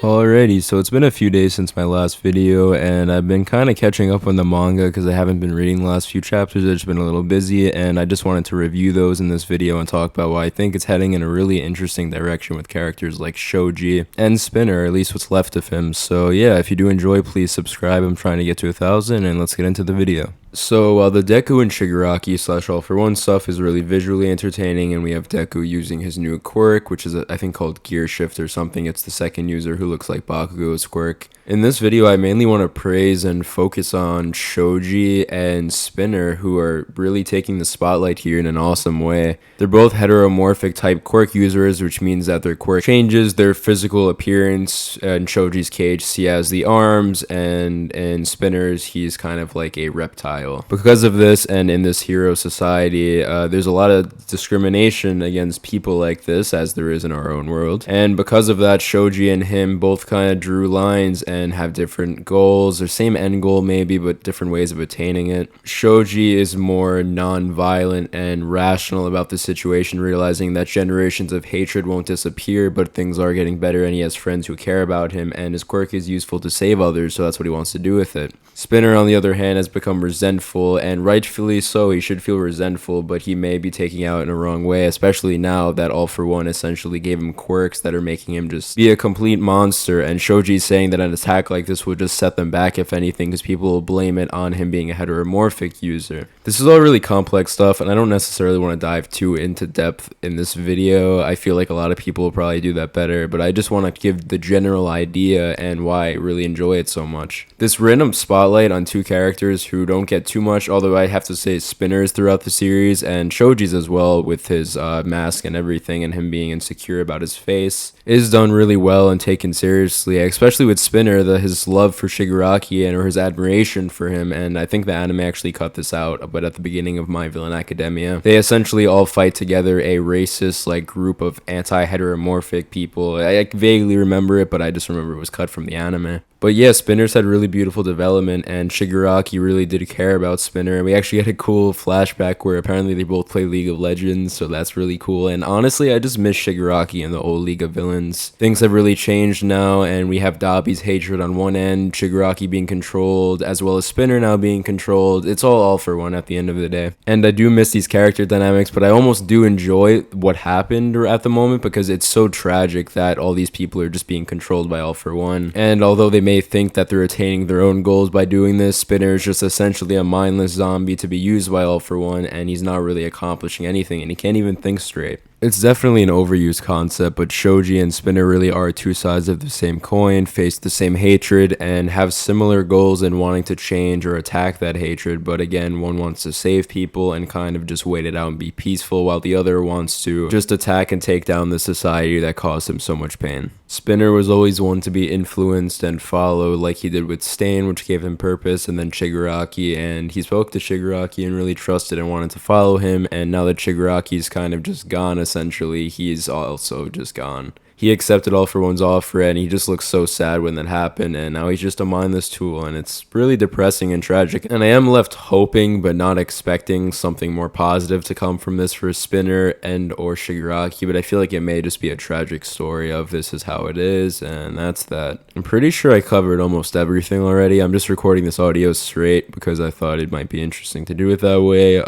Alrighty, so it's been a few days since my last video, and I've been kind of catching up on the manga because I haven't been reading the last few chapters. I've just been a little busy, and I just wanted to review those in this video and talk about why I think it's heading in a really interesting direction with characters like Shoji and Spinner, or at least what's left of him. So yeah, if you do enjoy, please subscribe. I'm trying to get to 1,000, and let's get into the video. So while the Deku and Shigaraki / All For One stuff is really visually entertaining, and we have Deku using his new quirk, which is I think called Gear Shift or something. It's the second user who looks like Bakugo's quirk. In this video, I mainly want to praise and focus on Shoji and Spinner, who are really taking the spotlight here in an awesome way. They're both heteromorphic type quirk users, which means that their quirk changes their physical appearance. In Shoji's case, he has the arms, and in Spinner's, he's kind of like a reptile. Because of this, and in this hero society, there's a lot of discrimination against people like this, as there is in our own world. And because of that, Shoji and him both kind of drew lines and have different goals, or same end goal maybe, but different ways of attaining it. Shoji is more non-violent and rational about the situation, realizing that generations of hatred won't disappear, but things are getting better, and he has friends who care about him, and his quirk is useful to save others, so that's what he wants to do with it. Spinner, on the other hand, has become resentful, and rightfully so. He should feel resentful, but he may be taking out in a wrong way, especially now that All For One essentially gave him quirks that are making him just be a complete monster, and Shoji's saying that an attack like this will just set them back, if anything, because people will blame it on him being a heteromorphic user. This is all really complex stuff, and I don't necessarily want to dive too into depth in this video. I feel like a lot of people will probably do that better, but I just want to give the general idea and why I really enjoy it so much. This random spotlight on two characters who don't get too much, although I have to say Spinner's throughout the series, and Shoji's as well, with his mask and everything, and him being insecure about his face, is done really well and taken seriously, especially with Spinner, his love for Shigaraki or his admiration for him. And I think the anime actually cut this out, but at the beginning of My Villain Academia, they essentially all fight together, a racist like group of anti-heteromorphic people. I vaguely remember it, but I just remember it was cut from the anime. But yeah, Spinner's had really beautiful development, and Shigaraki really did care about Spinner. And we actually had a cool flashback where apparently they both play League of Legends, so that's really cool. And honestly, I just miss Shigaraki in the old League of Villains. Things have really changed now, and we have Dabi's hatred on one end, Shigaraki being controlled, as well as Spinner now being controlled. It's all for one at the end of the day. And I do miss these character dynamics, but I almost do enjoy what happened at the moment, because it's so tragic that all these people are just being controlled by All For One. And although they may think that they're attaining their own goals by doing this, Spinner is just essentially a mindless zombie to be used by All For One, and he's not really accomplishing anything, and he can't even think straight. It's definitely an overused concept, but Shoji and Spinner really are two sides of the same coin, face the same hatred, and have similar goals in wanting to change or attack that hatred. But again, one wants to save people and kind of just wait it out and be peaceful, while the other wants to just attack and take down the society that caused him so much pain. Spinner was always one to be influenced and followed, like he did with Stain, which gave him purpose, and then Shigaraki, and he spoke to Shigaraki and really trusted and wanted to follow him. And now that Shigaraki's kind of just gone, essentially, he's also just gone. He accepted All For One's offer, and he just looked so sad when that happened, and now he's just a mindless tool, and it's really depressing and tragic. And I am left hoping but not expecting something more positive to come from this for Spinner and or Shigaraki, but I feel like it may just be a tragic story of this is how it is, and that's that. I'm pretty sure I covered almost everything already. I'm just recording this audio straight because I thought it might be interesting to do it that way.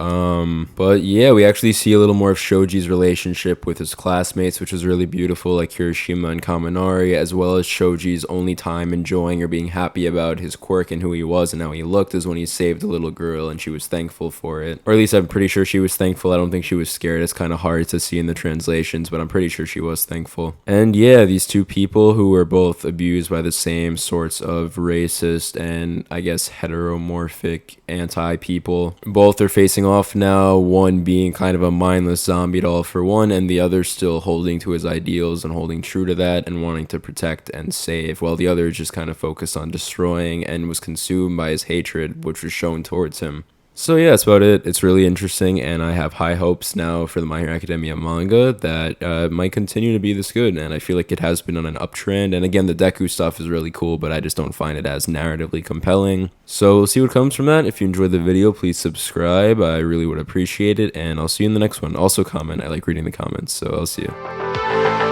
But yeah, we actually see a little more of Shoji's relationship with his classmates, which is really beautiful, like Kirishima and Kaminari, as well as Shoji's only time enjoying or being happy about his quirk and who he was and how he looked is when he saved a little girl, and she was thankful for it. Or at least I'm pretty sure she was thankful. I don't think she was scared. It's kind of hard to see in the translations, but I'm pretty sure she was thankful. And yeah, these two people who were both abused by the same sorts of racist and I guess heteromorphic anti-people, both are facing off now, one being kind of a mindless zombie to All For One, and the other still holding to his ideals and holding true to that and wanting to protect and save, while the other is just kind of focused on destroying and was consumed by his hatred, which was shown towards him. So yeah, that's about it. It's really interesting, and I have high hopes now for the My Hero Academia manga that might continue to be this good. And I feel like it has been on an uptrend. And again, the Deku stuff is really cool, but I just don't find it as narratively compelling. So we'll see what comes from that. If you enjoyed the video, please subscribe. I really would appreciate it, and I'll see you in the next one. Also comment. I like reading the comments, so I'll see you.